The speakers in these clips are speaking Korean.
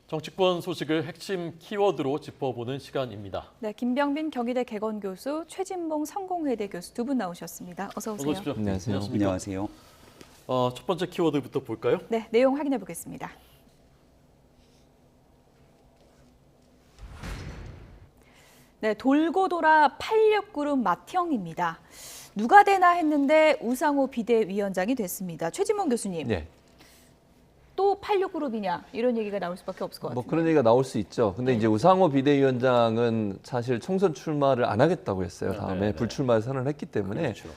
정치권 소식을 핵심 키워드로 짚어보는 시간입니다. 네, 김병빈 경희대 개건교수, 최진봉 성공회대 교수 두 분 나오셨습니다. 어서 오세요. 어서 오십시오. 안녕하세요. 안녕하세요. 첫 번째 키워드부터 볼까요? 네, 내용 확인해 보겠습니다. 네, 돌고 돌아 86그룹 맏형입니다. 누가 되나 했는데 우상호 비대위원장이 됐습니다. 최진봉 교수님. 네. 또 86그룹이냐 이런 얘기가 나올 수밖에 없을 것 같아요. 뭐 그런 얘기가 나올 수 있죠. 근데 이제 우상호 비대위원장은 사실 총선 출마를 안 하겠다고 했어요. 다음에 불출마 선언을 했기 때문에 그렇죠.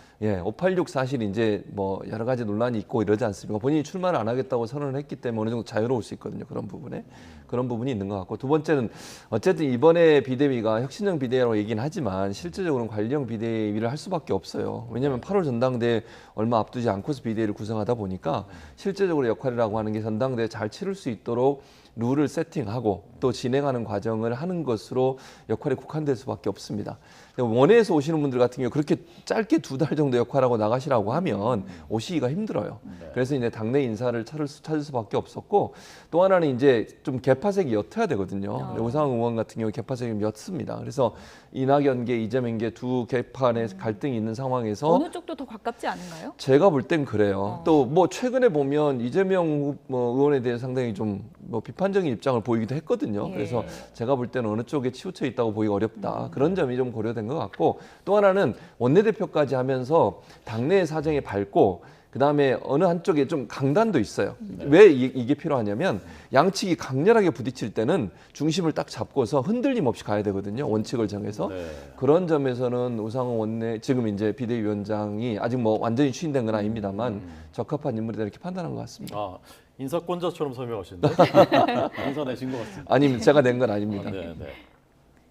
586 사실 이제 뭐 여러 가지 논란이 있고 이러지 않습니까? 본인이 출마를 안 하겠다고 선언을 했기 때문에 어느 정도 자유로울 수 있거든요. 그런 부분에. 그런 부분이 있는 것 같고 두 번째는 어쨌든 이번에 비대위가 혁신형 비대위라고 얘기는 하지만 실질적으로는 관리형 비대위를 할 수밖에 없어요. 왜냐하면 8월 전당대회 얼마 앞두지 않고서 비대위를 구성하다 보니까 실제적으로 역할이라고 하는 게 전당대회 잘 치를 수 있도록 룰을 세팅하고 또 진행하는 과정을 하는 것으로 역할이 국한될 수밖에 없습니다. 원외에서 오시는 분들 같은 경우 그렇게 짧게 2달 정도 역할하고 나가시라고 하면 오시기가 힘들어요. 그래서 이제 당내 인사를 찾을 수밖에 없었고 또 하나는 이제 좀 개파색이 옅어야 되거든요. 우상호 의원 같은 경우 개파색이 옅습니다. 그래서 이낙연계, 이재명계 두 개파 내 갈등이 있는 상황에서 어느 쪽도 더 가깝지 않은가요? 제가 볼 땐 그래요. 또 뭐 최근에 보면 이재명 의원에 대해 상당히 좀 뭐 비판적인 입장을 보이기도 했거든요. 예. 그래서 제가 볼 때는 어느 쪽에 치우쳐 있다고 보기가 어렵다. 그런 점이 좀 고려된 것 같고 또 하나는 원내대표까지 하면서 당내의 사정이 밝고 그다음에 어느 한쪽에 좀 강단도 있어요. 왜 이게 필요하냐면 양측이 강렬하게 부딪힐 때는 중심을 딱 잡고서 흔들림 없이 가야 되거든요. 원칙을 정해서. 그런 점에서는 우상호 원내 지금 이제 비대위원장이 아직 뭐 완전히 추인된 건 아닙니다만 적합한 인물이다 이렇게 판단한 것 같습니다. 인사권자처럼 설명하시는데 인사 내신 것 같습니다. 아닙니다. 제가 낸 건 아닙니다. 네.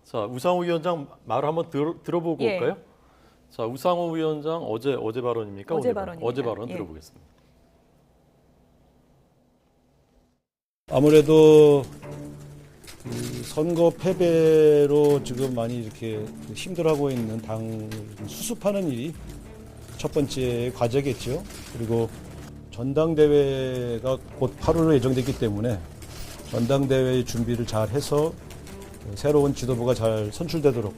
자, 우상호 위원장 말을 한번 들어보고 예. 올까요? 자, 우상호 위원장 어제 발언입니까? 어제 오늘 발언입니다. 어제 발언 예. 들어보겠습니다. 아무래도 그 선거 패배로 지금 많이 이렇게 힘들어하고 있는 당을 수습하는 일이 첫 번째 과제겠죠. 그리고 전당대회가 곧 8월로 예정됐기 때문에 전당대회 준비를 잘 해서 새로운 지도부가 잘 선출되도록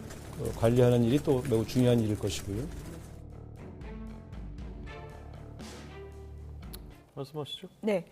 관리하는 일이 또 매우 중요한 일일 것이고요. 말씀하시죠. 네.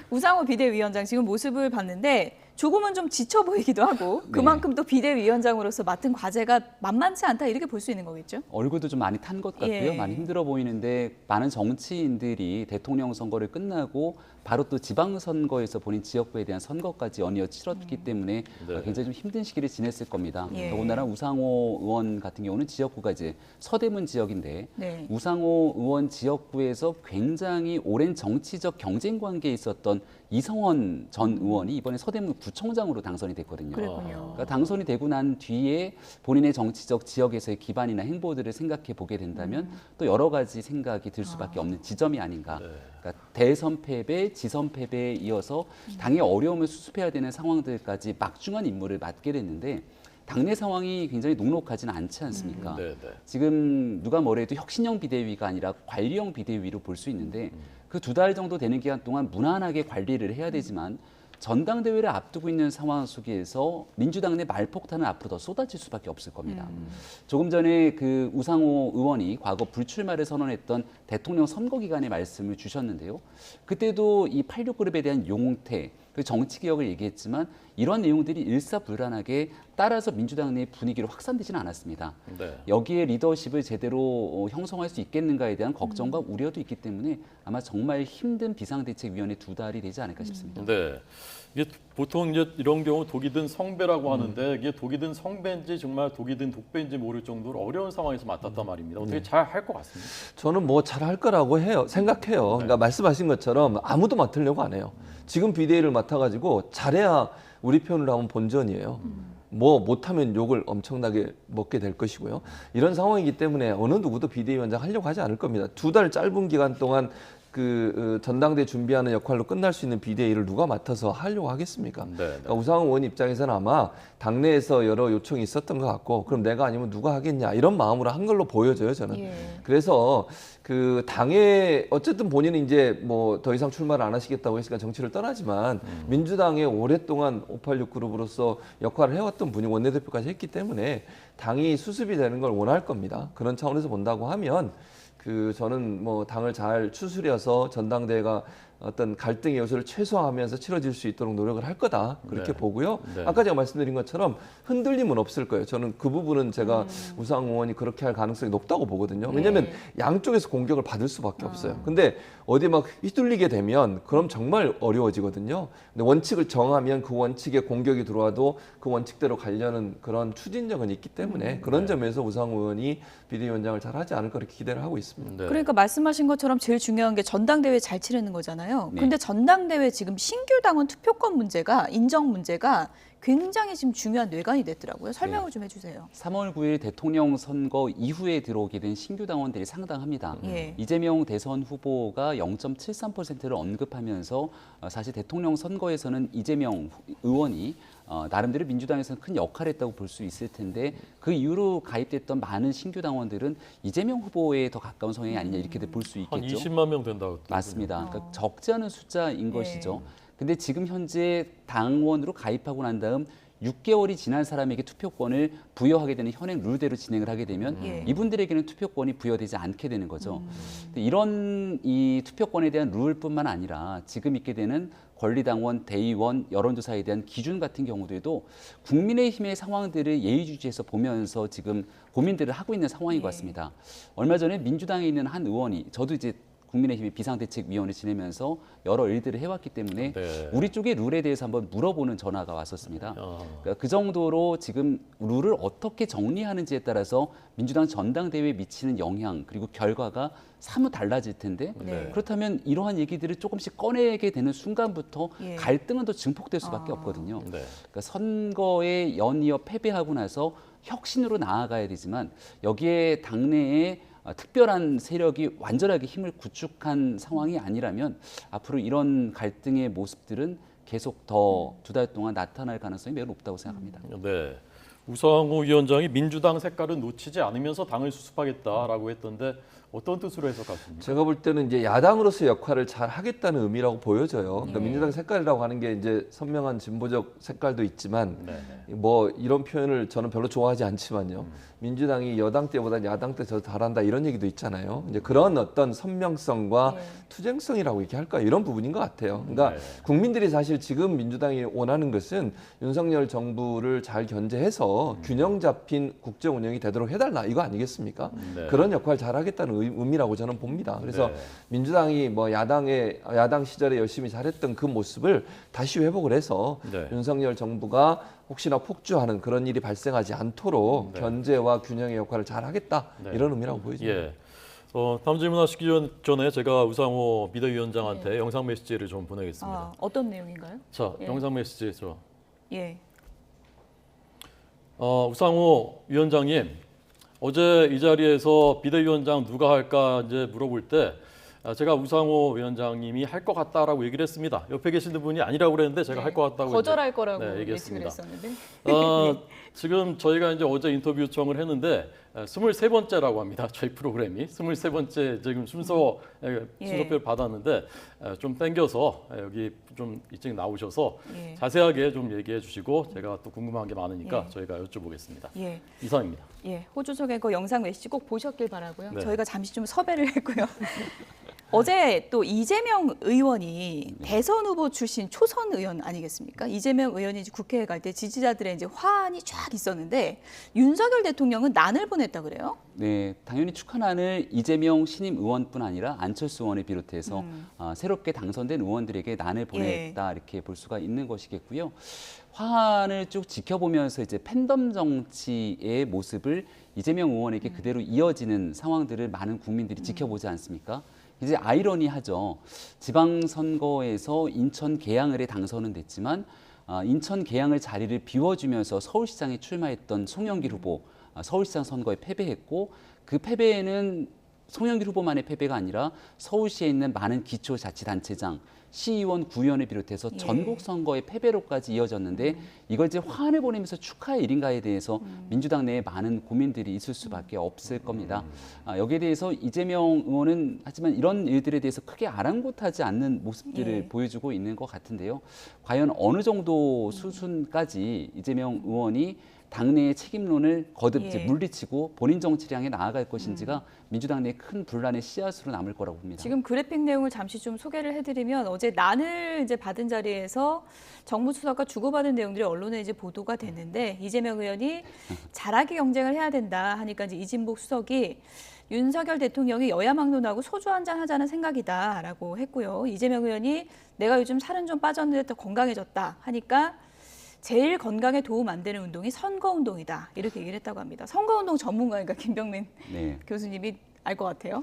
우상호 비대위원장 지금 모습을 봤는데 조금은 좀 지쳐 보이기도 하고 그만큼 또 비대위원장으로서 맡은 과제가 만만치 않다 이렇게 볼 수 있는 거겠죠? 얼굴도 좀 많이 탄 것 같고요. 예. 많이 힘들어 보이는데 많은 정치인들이 대통령 선거를 끝나고 바로 또 지방선거에서 본인 지역구에 대한 선거까지 연이어 치렀기 때문에 굉장히 좀 힘든 시기를 지냈을 겁니다. 예. 더군다나 우상호 의원 같은 경우는 지역구가 이제 서대문 지역인데 네. 우상호 의원 지역구에서 굉장히 오랜 정치적 경쟁 관계에 있었던 이성원 전 의원이 이번에 서대문 구청장으로 당선이 됐거든요. 그랬군요. 그러니까 당선이 되고 난 뒤에 본인의 정치적 지역에서의 기반이나 행보들을 생각해 보게 된다면 또 여러 가지 생각이 들 수밖에 없는 지점이 아닌가. 그러니까 대선 패배, 지선 패배에 이어서 당의 어려움을 수습해야 되는 상황들까지 막중한 임무를 맡게 됐는데 당내 상황이 굉장히 녹록하지는 않지 않습니까? 지금 누가 뭐래도 혁신형 비대위가 아니라 관리형 비대위로 볼 수 있는데 그 2달 정도 되는 기간 동안 무난하게 관리를 해야 되지만 전당대회를 앞두고 있는 상황 속에서 민주당 내 말폭탄은 앞으로 더 쏟아질 수밖에 없을 겁니다. 조금 전에 그 우상호 의원이 과거 불출마를 선언했던 대통령 선거 기간의 말씀을 주셨는데요. 그때도 이 86그룹에 대한 용태, 그 정치개혁을 얘기했지만 이런 내용들이 일사불란하게 따라서 민주당 내 분위기로 확산되지는 않았습니다. 여기에 리더십을 제대로 형성할 수 있겠는가에 대한 걱정과 우려도 있기 때문에 아마 정말 힘든 비상대책위원회 2달이 되지 않을까 싶습니다. 네. 이게 보통 이제 이런 경우 독이 든 성배라고 하는데 이게 독이 든 성배인지 정말 독이 든 독배인지 모를 정도로 어려운 상황에서 맡았단 말입니다. 어떻게 잘 할 것 같습니다. 저는 뭐 잘할 거라고 생각해요. 그러니까 말씀하신 것처럼 아무도 맡으려고 안 해요. 지금 비대위를 맡아가지고 잘해야 우리 편으로 하면 본전이에요. 뭐 못하면 욕을 엄청나게 먹게 될 것이고요. 이런 상황이기 때문에 어느 누구도 비대위원장 하려고 하지 않을 겁니다. 2달 짧은 기간 동안 전당대 준비하는 역할로 끝날 수 있는 비대위를 누가 맡아서 하려고 하겠습니까? 네, 그러니까 우상호 의원 입장에서는 아마 당내에서 여러 요청이 있었던 것 같고 그럼 내가 아니면 누가 하겠냐 이런 마음으로 한 걸로 보여져요 저는. 예. 그래서 그 당에 어쨌든 본인은 이제 뭐 더 이상 출마를 안 하시겠다고 했으니까 정치를 떠나지만 민주당에 오랫동안 586 그룹으로서 역할을 해왔던 분이 원내대표까지 했기 때문에 당이 수습이 되는 걸 원할 겁니다. 그런 차원에서 본다고 하면 저는 뭐 당을 잘 추스려서 전당대회가 어떤 갈등의 요소를 최소화하면서 치러질 수 있도록 노력을 할 거다 그렇게 네. 보고요. 네. 아까 제가 말씀드린 것처럼 흔들림은 없을 거예요. 저는 그 부분은 제가 우상호 의원이 그렇게 할 가능성이 높다고 보거든요. 왜냐하면 양쪽에서 공격을 받을 수밖에 없어요. 근데 어디 막 휘둘리게 되면 그럼 정말 어려워지거든요. 근데 원칙을 정하면 그 원칙에 공격이 들어와도 그 원칙대로 가려는 그런 추진력은 있기 때문에 그런 점에서 우상호 의원이 비대위원장을 잘 하지 않을까 그렇게 기대를 하고 있습니다. 네. 그러니까 말씀하신 것처럼 제일 중요한 게 전당대회 잘 치르는 거잖아요. 네. 근데 전당대회 지금 신규 당원 투표권 문제가 인정 문제가 굉장히 지금 중요한 뇌관이 됐더라고요. 설명을 좀 해주세요. 3월 9일 대통령 선거 이후에 들어오게 된 신규 당원들이 상당합니다. 예. 이재명 대선 후보가 0.73%를 언급하면서 사실 대통령 선거에서는 이재명 의원이 나름대로 민주당에서는 큰 역할을 했다고 볼 수 있을 텐데 그 이후로 가입됐던 많은 신규 당원들은 이재명 후보에 더 가까운 성향이 아니냐 이렇게 볼 수 한 있겠죠. 20만 명 된다고. 맞습니다. 그러니까 적지 않은 숫자인 예. 것이죠. 근데 지금 현재 당원으로 가입하고 난 다음 6개월이 지난 사람에게 투표권을 부여하게 되는 현행 룰대로 진행을 하게 되면 예. 이분들에게는 투표권이 부여되지 않게 되는 거죠. 근데 이런 이 투표권에 대한 룰뿐만 아니라 지금 있게 되는 권리당원, 대의원, 여론조사에 대한 기준 같은 경우들도 국민의힘의 상황들을 예의주시해서 보면서 지금 고민들을 하고 있는 상황인 것 같습니다. 얼마 전에 민주당에 있는 한 의원이 저도 이제 국민의힘의 비상대책위원을 지내면서 여러 일들을 해왔기 때문에 네. 우리 쪽의 룰에 대해서 한번 물어보는 전화가 왔었습니다. 아. 그러니까 그 정도로 지금 룰을 어떻게 정리하는지에 따라서 민주당 전당대회에 미치는 영향 그리고 결과가 사뭇 달라질 텐데 네. 그렇다면 이러한 얘기들을 조금씩 꺼내게 되는 순간부터 예. 갈등은 더 증폭될 수밖에 없거든요. 네. 그러니까 선거에 연이어 패배하고 나서 혁신으로 나아가야 되지만 여기에 당내에 특별한 세력이 완전하게 힘을 구축한 상황이 아니라면 앞으로 이런 갈등의 모습들은 계속 더 두 달 동안 나타날 가능성이 매우 높다고 생각합니다. 네. 우상호 위원장이 민주당 색깔은 놓치지 않으면서 당을 수습하겠다라고 했던데 어떤 뜻으로 해석하십니까? 제가 볼 때는 이제 야당으로서 역할을 잘 하겠다는 의미라고 보여져요. 그러니까 민주당 색깔이라고 하는 게 이제 선명한 진보적 색깔도 있지만 네. 뭐 이런 표현을 저는 별로 좋아하지 않지만요. 민주당이 여당 때보다 야당 때 더 잘한다 이런 얘기도 있잖아요. 이제 그런 어떤 선명성과 투쟁성이라고 이렇게 할까 이런 부분인 것 같아요. 그러니까 네. 국민들이 사실 지금 민주당이 원하는 것은 윤석열 정부를 잘 견제해서 균형 잡힌 국정 운영이 되도록 해달라 이거 아니겠습니까? 네. 그런 역할 잘 하겠다는 의미라고 저는 봅니다. 그래서 네. 민주당이 뭐 야당 시절에 열심히 잘했던 그 모습을 다시 회복을 해서 네. 윤석열 정부가 혹시나 폭주하는 그런 일이 발생하지 않도록 네. 견제와 균형의 역할을 잘 하겠다 네. 이런 의미라고 보여집니다. 예. 다음 질문하시기 전에 제가 우상호 비대위원장한테 영상 메시지를 좀 보내겠습니다. 어떤 내용인가요? 자, 예. 영상 메시지 죠. 예. 우상호 위원장님, 어제 이 자리에서 비대위원장 누가 할까 이제 물어볼 때 제가 우상호 위원장님이 할 것 같다라고 얘기를 했습니다. 옆에 계신 분이 아니라고 그랬는데 제가 할 것 같다고 거절할 이제, 거라고 네, 예측을 얘기했습니다. 했었는데. 지금 저희가 이제 어제 인터뷰 요청을 했는데 23번째라고 합니다. 저희 프로그램이 23번째 지금 순서표를 받았는데 좀 땡겨서 여기 좀 일찍 나오셔서 예. 자세하게 좀 얘기해 주시고 제가 또 궁금한 게 많으니까 예. 저희가 여쭤보겠습니다. 예. 이상입니다. 예, 호주석의 그 영상 메시지 꼭 보셨길 바라고요. 네. 저희가 잠시 좀 섭외를 했고요. 어제 또 이재명 의원이 대선 후보 출신 초선 의원 아니겠습니까? 이재명 의원이 이제 국회에 갈 때 지지자들의 이제 화환이 쫙 있었는데 윤석열 대통령은 난을 보냈다 그래요? 네, 당연히 축하난을 이재명 신임 의원뿐 아니라 안철수 의원을 비롯해서 새롭게 당선된 의원들에게 난을 보냈다 이렇게 볼 수가 있는 것이겠고요. 화환을 쭉 지켜보면서 이제 팬덤 정치의 모습을 이재명 의원에게 그대로 이어지는 상황들을 많은 국민들이 지켜보지 않습니까? 이제 아이러니하죠. 지방선거에서 인천 계양을에 당선은 됐지만 인천 계양을 자리를 비워주면서 서울시장에 출마했던 송영길 후보 서울시장 선거에 패배했고 그 패배에는 송영길 후보만의 패배가 아니라 서울시에 있는 많은 기초자치단체장, 시의원, 구의원을 비롯해서 예. 전국 선거의 패배로까지 이어졌는데 이걸 이제 화환을 보내면서 축하의 일인가에 대해서 민주당 내에 많은 고민들이 있을 수밖에 없을 겁니다. 여기에 대해서 이재명 의원은 하지만 이런 일들에 대해서 크게 아랑곳하지 않는 모습들을 예. 보여주고 있는 것 같은데요. 과연 어느 정도 수준까지 이재명 의원이 당내의 책임론을 거듭 이제 예. 물리치고 본인 정치를 향해 나아갈 것인지가 민주당 내 큰 분란의 씨앗으로 남을 거라고 봅니다. 지금 그래픽 내용을 잠시 좀 소개를 해드리면 어제 난을 이제 받은 자리에서 정무수석과 주고받은 내용들이 언론에 이제 보도가 됐는데 이재명 의원이 잘하게 경쟁을 해야 된다 하니까 이제 이진복 수석이 윤석열 대통령이 여야 막론하고 소주 한잔 하자는 생각이다라고 했고요. 이재명 의원이 내가 요즘 살은 좀 빠졌는데 더 건강해졌다 하니까 제일 건강에 도움 안 되는 운동이 선거운동이다 이렇게 얘기를 했다고 합니다. 선거운동 전문가니까 김병민 네. 교수님이 알 것 같아요.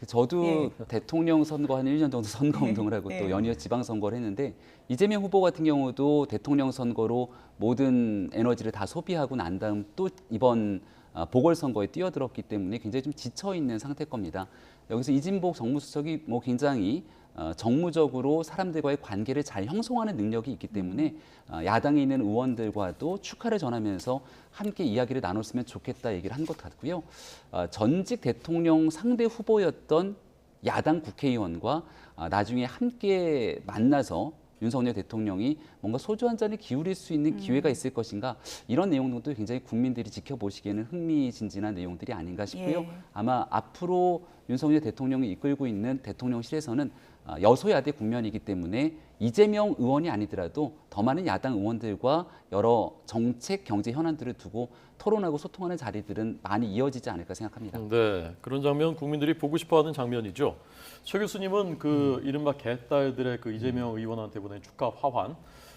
저도 예. 대통령 선거 한 1년 정도 선거 운동을 하고 예. 또 연이어 지방선거를 했는데 이재명 후보 같은 경우도 대통령 선거로 모든 에너지를 다 소비하고 난 다음 또 이번 보궐선거에 뛰어들었기 때문에 굉장히 좀 지쳐있는 상태일 겁니다. 여기서 이진복 정무수석이 뭐 굉장히 정무적으로 사람들과의 관계를 잘 형성하는 능력이 있기 때문에 야당에 있는 의원들과도 축하를 전하면서 함께 이야기를 나눴으면 좋겠다 얘기를 한 것 같고요. 전직 대통령 상대 후보였던 야당 국회의원과 나중에 함께 만나서 윤석열 대통령이 뭔가 소주 한 잔을 기울일 수 있는 기회가 있을 것인가 이런 내용도 굉장히 국민들이 지켜보시기에는 흥미진진한 내용들이 아닌가 싶고요. 예. 아마 앞으로 윤석열 대통령이 이끌고 있는 대통령실에서는 여소야대 국면이기 때문에 이재명 의원이 아니더라도 더 많은 야당 의원들과 여러 정책, 경제 현안들을 두고 토론하고 소통하는 자리들은 많이 이어지지 않을까 생각합니다. 네, 그런 장면 국민들이 보고 싶어하는 장면이죠. 최 교수님은 그 이른바 개딸들의 그 이재명 의원한테 보낸 축하 화환,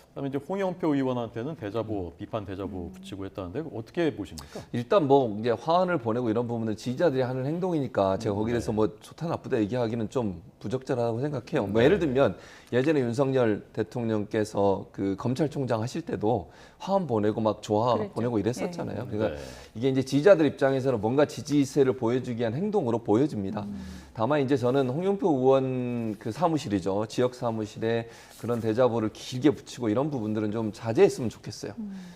그다음에 이제 홍영표 의원한테는 대자보 비판 대자보 붙이고 했다는데 어떻게 보십니까? 일단 뭐 이제 화환을 보내고 이런 부분은 지지자들이 하는 행동이니까 제가 거기에 대해서 뭐 좋다 나쁘다 얘기하기는 좀 부적절하다고 생각해요. 뭐 예를 들면 예전에 윤석열 대통령께서 그 검찰총장 하실 때도 화환 보내고 막 조화 그랬죠. 보내고 이랬었잖아요. 그러니까 네. 이게 이제 지지자들 입장에서는 뭔가 지지세를 보여주기 위한 행동으로 보여집니다. 다만 이제 저는 홍영표 의원 그 사무실이죠. 지역 사무실에 그런 대자보를 길게 붙이고 이런 부분들은 좀 자제했으면 좋겠어요.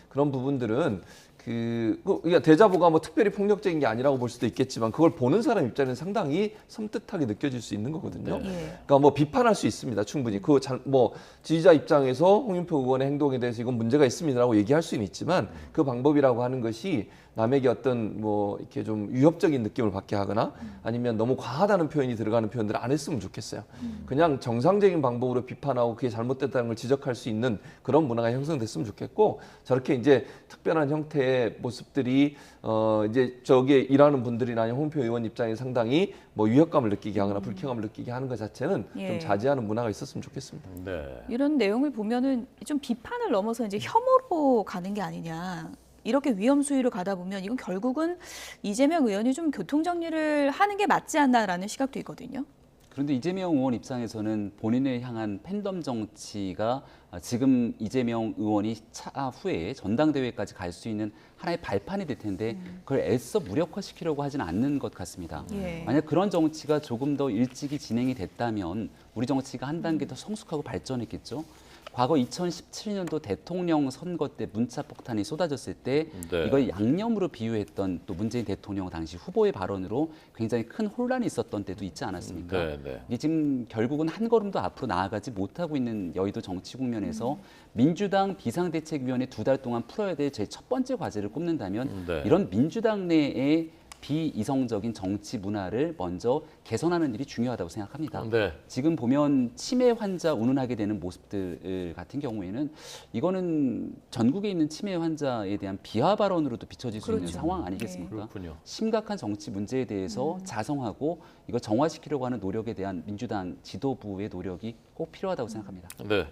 그런 부분들은 그러니까 대자보가 뭐 특별히 폭력적인 게 아니라고 볼 수도 있겠지만 그걸 보는 사람 입장에는 상당히 섬뜩하게 느껴질 수 있는 거거든요. 네. 예. 그러니까 뭐 비판할 수 있습니다. 충분히. 뭐 지지자 입장에서 홍윤표 의원의 행동에 대해서 이건 문제가 있습니다라고 얘기할 수는 있지만 그 방법이라고 하는 것이 남에게 어떤 뭐 이렇게 좀 위협적인 느낌을 받게 하거나 아니면 너무 과하다는 표현이 들어가는 표현들을 안 했으면 좋겠어요. 그냥 정상적인 방법으로 비판하고 그게 잘못됐다는 걸 지적할 수 있는 그런 문화가 형성됐으면 좋겠고 저렇게 이제 특별한 형태의 모습들이 이제 저기에 일하는 분들이나 아니면 홍표 의원 입장에 상당히 뭐 위협감을 느끼게 하거나 불쾌감을 느끼게 하는 것 자체는 예. 좀 자제하는 문화가 있었으면 좋겠습니다. 네. 이런 내용을 보면은 좀 비판을 넘어서 이제 혐오로 가는 게 아니냐. 이렇게 위험 수위로 가다 보면 이건 결국은 이재명 의원이 좀 교통 정리를 하는 게 맞지 않나라는 시각도 있거든요. 그런데 이재명 의원 입장에서는 본인을 향한 팬덤 정치가 지금 이재명 의원이 차후에 전당대회까지 갈 수 있는 하나의 발판이 될 텐데 그걸 애써 무력화시키려고 하지는 않는 것 같습니다. 예. 만약 그런 정치가 조금 더 일찍이 진행이 됐다면 우리 정치가 한 단계 더 성숙하고 발전했겠죠. 과거 2017년도 대통령 선거 때 문자 폭탄이 쏟아졌을 때 네. 이걸 양념으로 비유했던 또 문재인 대통령 당시 후보의 발언으로 굉장히 큰 혼란이 있었던 때도 있지 않았습니까? 네, 네. 이게 지금 결국은 한 걸음 더 앞으로 나아가지 못하고 있는 여의도 정치 국면에서 민주당 비상대책위원회 2달 동안 풀어야 될 제 첫 번째 과제를 꼽는다면 네. 이런 민주당 내의 비이성적인 정치 문화를 먼저 개선하는 일이 중요하다고 생각합니다. 네. 지금 보면 치매 환자 운운하게 되는 모습들 같은 경우에는 이거는 전국에 있는 치매 환자에 대한 비하 발언으로도 비춰질 수 있는 그렇죠. 상황 아니겠습니까? 그렇군요. 심각한 정치 문제에 대해서 자성하고 이걸 정화시키려고 하는 노력에 대한 민주당 지도부의 노력이 꼭 필요하다고 생각합니다. 네.